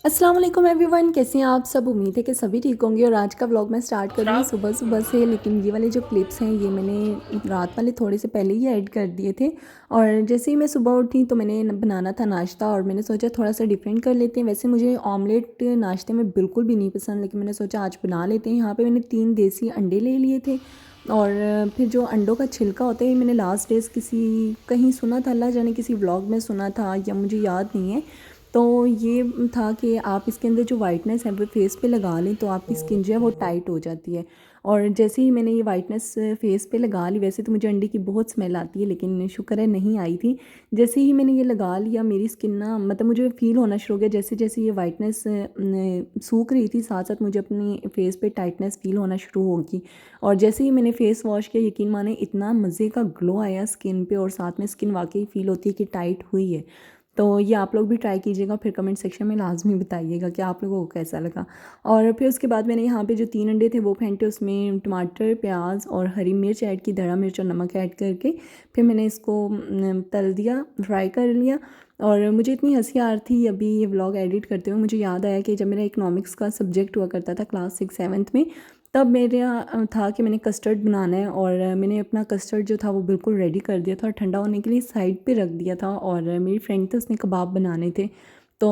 अस्सलाम वालेकुम एवरीवन, कैसे हैं आप सब। उम्मीद है कि सभी ठीक होंगे। और आज का व्लॉग मैं स्टार्ट कर रही हूँ सुबह सुबह से, लेकिन ये वाले जो क्लिप्स हैं ये मैंने रात वाले थोड़े से पहले ही ऐड कर दिए थे। और जैसे ही मैं सुबह उठी तो मैंने बनाना था नाश्ता, और मैंने सोचा थोड़ा सा डिफरेंट कर लेते हैं। वैसे मुझे ऑमलेट नाश्ते में बिल्कुल भी नहीं पसंद, लेकिन मैंने सोचा आज बना लेते हैं। यहाँ पर मैंने 3 देसी अंडे ले लिए थे। और फिर जो अंडों का छिलका होता है, मैंने लास्ट डेज़ किसी कहीं सुना था, अल्लाह जाने किसी व्लॉग में सुना था या मुझे याद नहीं है। तो ये था कि आप इसके अंदर जो वाइटनेस है वो फेस पे लगा लें तो आपकी स्किन जो है वो टाइट हो जाती है। और जैसे ही मैंने ये वाइटनेस फेस पे लगा ली, वैसे तो मुझे अंडे की बहुत स्मेल आती है, लेकिन शुक्र है नहीं आई थी। जैसे ही मैंने ये लगा लिया, मेरी स्किन ना मतलब मुझे फ़ील होना शुरू हो गया, जैसे जैसे ये वाइटनेस सूख रही थी, साथ साथ मुझे अपनी फेस पे टाइटनेस फ़ील होना शुरू होगी। और जैसे ही मैंने फ़ेस वॉश किया, यकीन माने इतना मज़े का ग्लो आया स्किन पे, और साथ में स्किन वाकई फ़ील होती है कि टाइट हुई है। तो ये आप लोग भी ट्राई कीजिएगा, फिर कमेंट सेक्शन में लाजमी बताइएगा कि आप लोगों को कैसा लगा। और फिर उसके बाद मैंने यहाँ पे जो 3 अंडे थे वो फेंटे, उसमें टमाटर, प्याज और हरी मिर्च ऐड की, धड़ा मिर्च और नमक ऐड करके फिर मैंने इसको तल दिया, फ्राई कर लिया। और मुझे इतनी हंसी आ रही थी अभी ये व्लॉग एडिट करते हुए, मुझे याद आया कि जब मेरा इकोनॉमिक्स का सब्जेक्ट हुआ करता था क्लास 6-7 में, तब मेरा था कि मैंने कस्टर्ड बनाना है। और मैंने अपना कस्टर्ड जो था वो बिल्कुल रेडी कर दिया था और ठंडा होने के लिए साइड पे रख दिया था। और मेरी फ्रेंड थी, उसने कबाब बनाने थे, तो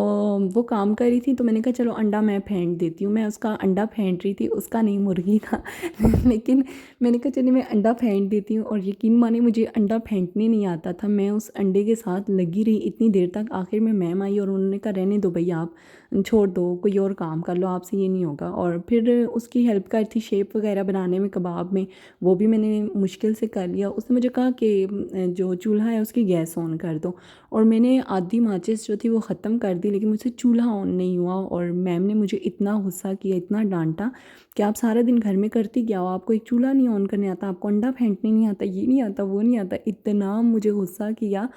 वो काम कर रही थी, तो मैंने कहा चलो अंडा मैं फेंट देती हूँ। मैं उसका अंडा फेंट रही थी, उसका नहीं, मुर्गी का लेकिन मैंने कहा चलिए मैं अंडा फेंट देती हूँ। और यकीन माने मुझे अंडा फेंटने नहीं आता था, मैं उस अंडे के साथ लगी रही इतनी देर तक। आखिर में मैम आई और उन्होंने कहा रहने दो भैया, आप छोड़ दो, कोई और काम कर लो, आपसे ये नहीं होगा। और फिर उसकी हेल्प कर थी शेप वगैरह बनाने में कबाब में, वो भी मैंने मुश्किल से कर लिया। उसने मुझे कहा कि जो चूल्हा है उसकी गैस ऑन कर दो, और मैंने आधी माचिस जो थी वो ख़त्म कर दी, लेकिन मुझसे चूल्हा ऑन नहीं हुआ। और मैम ने मुझे इतना गुस्सा किया, इतना डांटा कि आप सारा दिन घर में करती क्या हो, आपको एक चूल्हा नहीं ऑन करने आता, आपको अंडा फेंटने नहीं आता, ये नहीं आता, वो नहीं आता, इतना मुझे गुस्सा किया।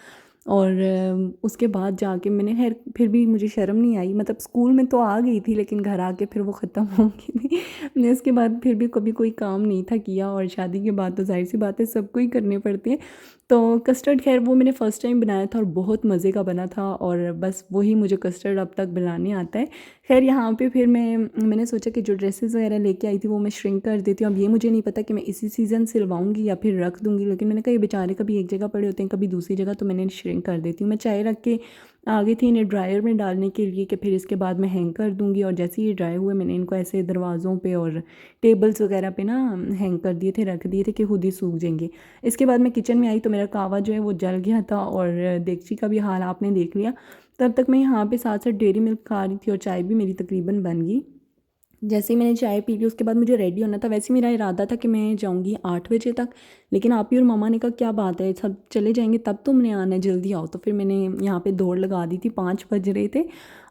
और उसके बाद जाके मैंने खैर फिर भी मुझे शर्म नहीं आई, मतलब स्कूल में तो आ गई थी, लेकिन घर आके फिर वो ख़त्म हो गई थी। मैंने उसके बाद फिर भी कभी कोई काम नहीं था किया, और शादी के बाद तो ज़ाहिर सी बात है सबको ही करने पड़ते हैं। तो कस्टर्ड खैर वो मैंने फ़र्स्ट टाइम बनाया था और बहुत मज़े का बना था, और बस वही मुझे कस्टर्ड अब तक बनाने आता है। खैर यहाँ पे फिर मैंने सोचा कि जो ड्रेसेस वगैरह लेके आई थी वो मैं श्रिंक कर देती हूँ। अब ये मुझे नहीं पता कि मैं इसी सीज़न सिलवाऊंगी या फिर रख दूँगी, लेकिन मैंने कहा ये बेचारे कभी एक जगह पड़े होते हैं कभी दूसरी जगह, तो मैंने श्रिंक कर देती हूँ। मैं चाय रख के आ गई थी इन्हें ड्रायर में डालने के लिए कि फिर इसके बाद मैं हैंग कर दूँगी। और जैसे ही ये ड्राई हुए मैंने इनको ऐसे दरवाज़ों पे और टेबल्स वगैरह पे ना हैंग कर दिए थे, रख दिए थे कि खुद ही सूख जाएंगे। इसके बाद मैं किचन में आई तो मेरा कहवा जो है वो जल गया था, और देगची का भी हाल आपने देख लिया। तब तक मैं यहाँ पे साथ साथ डेयरी मिल्क खा रही थी, और चाय भी मेरी तकरीबन बन गई। जैसे ही मैंने चाय पी ली उसके बाद मुझे रेडी होना था। वैसे मेरा इरादा था कि मैं जाऊंगी 8 बजे तक, लेकिन आप ही और मामा ने कहा क्या बात है, सब चले जाएंगे तब तुमने आना है, जल्दी आओ। तो फिर मैंने यहाँ पे दौड़ लगा दी थी, 5 बज रहे थे।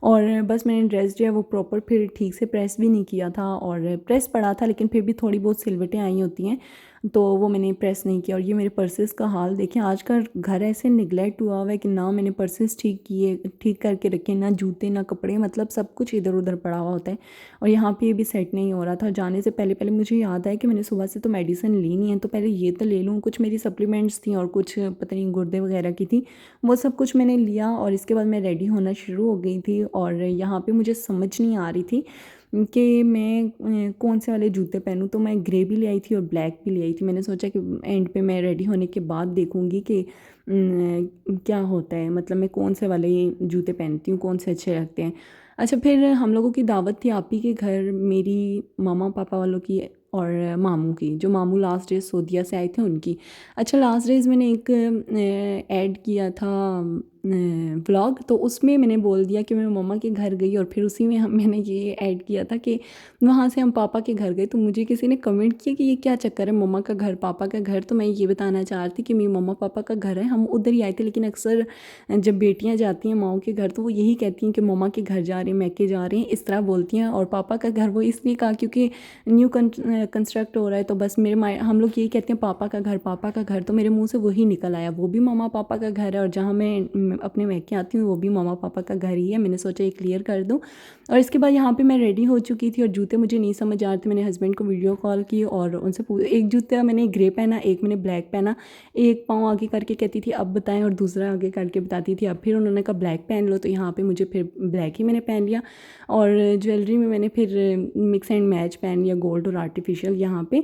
और बस मैंने ड्रेस जो है वो प्रॉपर फिर ठीक से प्रेस भी नहीं किया था, और प्रेस पड़ा था लेकिन फिर भी थोड़ी बहुत सिलवटें आई होती हैं, तो वो मैंने प्रेस नहीं किया। और ये मेरे पर्सेस का हाल देखें, आज का घर ऐसे निगलेक्ट हुआ हुआ है कि ना मैंने पर्सेस ठीक किए, ठीक करके रखे, ना जूते ना कपड़े, मतलब सब कुछ इधर उधर पड़ा हुआ होता है। और यहाँ पे ये भी सेट नहीं हो रहा था। जाने से पहले पहले मुझे याद आया कि मैंने सुबह से तो मेडिसिन ली नहीं है, तो पहले ये तो ले लूँ। कुछ मेरी सप्लीमेंट्स थी और कुछ पता नहीं गुर्दे वगैरह की थी, वो सब कुछ मैंने लिया। और इसके बाद मैं रेडी होना शुरू हो गई थी, और यहाँ पे मुझे समझ नहीं आ रही थी कि मैं कौन से वाले जूते पहनूं। तो मैं ग्रे भी ले आई थी और ब्लैक भी ले आई थी। मैंने सोचा कि एंड पे मैं रेडी होने के बाद देखूंगी कि क्या होता है, मतलब मैं कौन से वाले जूते पहनती हूँ, कौन से अच्छे लगते हैं। अच्छा, फिर हम लोगों की दावत थी आप ही के घर, मेरी मामा पापा वालों की और मामू की, जो मामू लास्ट डेज सऊदीया से आए थे उनकी। अच्छा, लास्ट डेज मैंने एक ऐड किया था व्लॉग, तो उसमें मैंने बोल दिया कि मैं मम्मा के घर गई, और फिर उसी में मैंने ये ऐड किया था कि वहाँ से हम पापा के घर गए। तो मुझे किसी ने कमेंट किया कि ये क्या चक्कर है, मम्मा का घर पापा का घर। तो मैं ये बताना चाह रही थी कि मेरी मम्मा पापा का घर है, हम उधर ही आए थे, लेकिन अक्सर जब बेटियां जाती हैं माओ के घर तो वो यही कहती हैं कि मम्मा के घर जा रहे हैं, मैके जा रहे हैं, इस तरह बोलती हैं। और पापा का घर वो इसलिए कहा क्योंकि न्यू कंस्ट्रक्ट हो रहा है, तो बस मेरे माँ हम लोग यही कहते हैं पापा का घर, पापा का घर। तो मेरे मुंह से वही निकल आया, वो भी मम्मा पापा का घर है। और जहाँ मैं मैं अपने मैके आती हूँ वो भी मम्मा पापा का घर ही है, मैंने सोचा ये क्लियर कर दूँ। और इसके बाद यहाँ पे मैं रेडी हो चुकी थी और जूते मुझे नहीं समझ आ रहे थे। मैंने हस्बैंड को वीडियो कॉल की और उनसे एक जूता मैंने ग्रे पहना, एक मैंने ब्लैक पहना। एक पाँव आगे करके कहती थी अब बताएं और दूसरा आगे करके बताती थी अब। फिर उन्होंने कहा ब्लैक पहन लो, तो यहाँ पे मुझे फिर ब्लैक ही मैंने पहन लिया। और ज्वेलरी में मैंने फिर मिक्स एंड मैच पहन लिया, गोल्ड और आर्टिफिशियल। यहाँ पे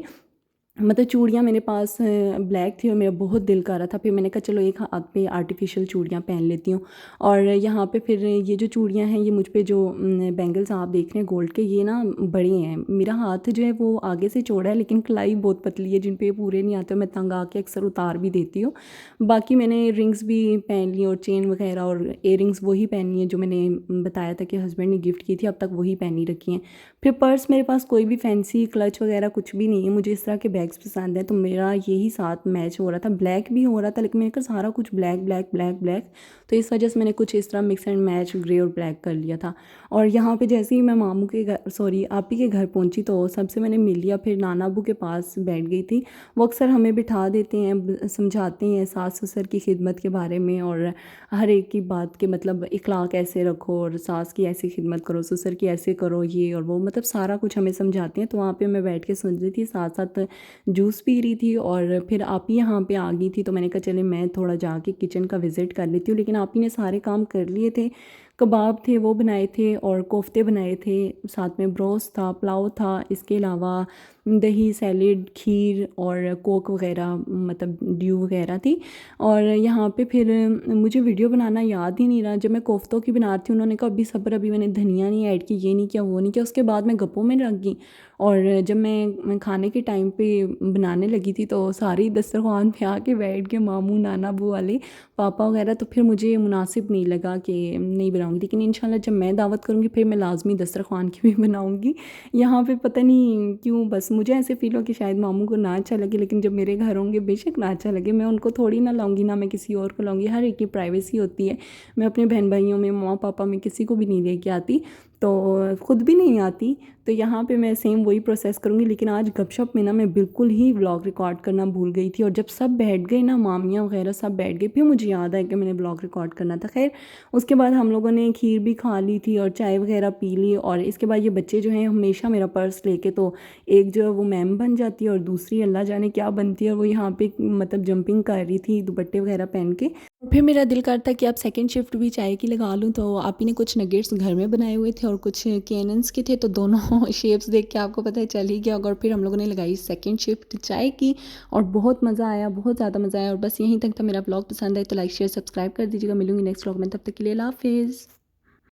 मतलब चूड़ियाँ मेरे पास ब्लैक थी और मेरा बहुत दिल कर रहा था, फिर मैंने कहा चलो एक हाथ पे आर्टिफिशियल चूड़ियाँ पहन लेती हूँ। और यहाँ पे फिर ये जो चूड़ियाँ हैं ये मुझ पे जो बैंगल्स आप देख रहे हैं गोल्ड के, ये ना बड़े हैं। मेरा हाथ जो है वो आगे से चौड़ा है लेकिन कलाई बहुत पतली है, जिन पे पूरे नहीं आते, मैं तंग आके अक्सर उतार भी देती हूँ। बाकी मैंने रिंग्स भी पहन ली और चेन वगैरह और इयररिंग्स वही पहनी है जो मैंने बताया था कि हस्बैंड ने गिफ्ट की थी, अब तक वही पहनी रखी हैं। फिर पर्स मेरे पास कोई भी फैंसी क्लच वगैरह कुछ भी नहीं है, मुझे इस तरह के बैग्स पसंद है, तो मेरा यही साथ मैच हो रहा था। ब्लैक भी हो रहा था लेकिन मैंने कहा सारा कुछ ब्लैक ब्लैक ब्लैक ब्लैक, तो इस वजह से मैंने कुछ इस तरह मिक्स एंड मैच ग्रे और ब्लैक कर लिया था। और यहाँ पे जैसे ही मैं मामू के घर सॉरी आप ही के घर पहुँची तो सबसे मैंने मिल लिया, फिर नाना अबू के पास बैठ गई थी। वो अक्सर हमें बिठा देते हैं, समझाते हैं सास ससुर की खिदमत के बारे में और हर एक की बात के मतलब इखलाक ऐसे रखो और सास की ऐसी खिदमत करो, ससुर की ऐसे करो, ये और वो, मतलब सारा कुछ हमें समझाते हैं। तो वहाँ पे मैं बैठ के सुन रही थी, साथ साथ जूस पी रही थी। और फिर आप ही यहाँ पे आ गई थी तो मैंने कहा चले मैं थोड़ा जाके किचन का विज़िट कर लेती हूँ। लेकिन आप ही ने सारे काम कर लिए थे, कबाब थे वो बनाए थे और कोफ्ते बनाए थे, साथ में ब्रोस्ट था, पुलाव था, इसके अलावा दही, सैलेड, खीर और कोक वगैरह, मतलब ड्यू वगैरह थी। और यहाँ पे फिर मुझे वीडियो बनाना याद ही नहीं रहा, जब मैं कोफ्तों की बना रही थी उन्होंने कहा अभी सब्र, अभी मैंने धनिया नहीं ऐड की, ये नहीं किया, वो नहीं किया। उसके बाद मैं गप्पों में लग गई और जब मैं खाने के टाइम पे बनाने लगी थी तो सारी दस्तरखान पे आके बैठ गए मामू, नाना, बू वाले, पापा वगैरह। तो फिर मुझे मुनासिब नहीं लगा कि नहीं बनाऊंगी, लेकिन इंशाल्लाह जब मैं दावत करूँगी फिर मैं लाजमी दस्तरखान की भी बनाऊंगी। यहाँ पे पता नहीं क्यों बस मुझे ऐसे फील हो कि शायद मामू को ना अच्छा लगे, लेकिन जब मेरे घर होंगे बेशक ना अच्छा लगे, मैं उनको थोड़ी ना लाऊंगी, ना मैं किसी और को लाऊंगी। हर एक की प्राइवेसी होती है, मैं अपने बहन भाइयों में, माँ पापा में किसी को भी नहीं लेके आती, तो ख़ुद भी नहीं आती। तो यहाँ पे मैं सेम वही प्रोसेस करूँगी। लेकिन आज गपशप में ना मैं बिल्कुल ही व्लॉग रिकॉर्ड करना भूल गई थी और जब सब बैठ गए ना, मामियाँ वगैरह सब बैठ गए, फिर मुझे याद आया कि मैंने व्लॉग रिकॉर्ड करना था। खैर उसके बाद हम लोगों ने खीर भी खा ली थी और चाय वगैरह पी ली। और इसके बाद ये बच्चे जो हैं हमेशा मेरा पर्स लेके, तो एक जो है वो मैम बन जाती है और दूसरी अल्लाह जाने क्या बनती है, और वो यहाँ पे मतलब जंपिंग कर रही थी दुपट्टे वगैरह पहन के। फिर मेरा दिल करता कि अब सेकंड शिफ्ट भी चाय की लगा लूँ, तो आप ही ने कुछ नगेट्स घर में बनाए हुए थे और कुछ केनन्स के थे, तो दोनों शेप्स देख के आपको पता है चल ही गया होगा। और फिर हम लोगों ने लगाई सेकंड शिफ्ट चाय की और बहुत मज़ा आया, बहुत ज़्यादा मज़ा आया। और बस यहीं तक था मेरा ब्लॉग, पसंद आए तो लाइक शेयर सब्सक्राइब कर दीजिएगा। मिलूंगी नेक्स्ट ब्लॉग में, तब तक के लिए अल्लाह हाफिज़।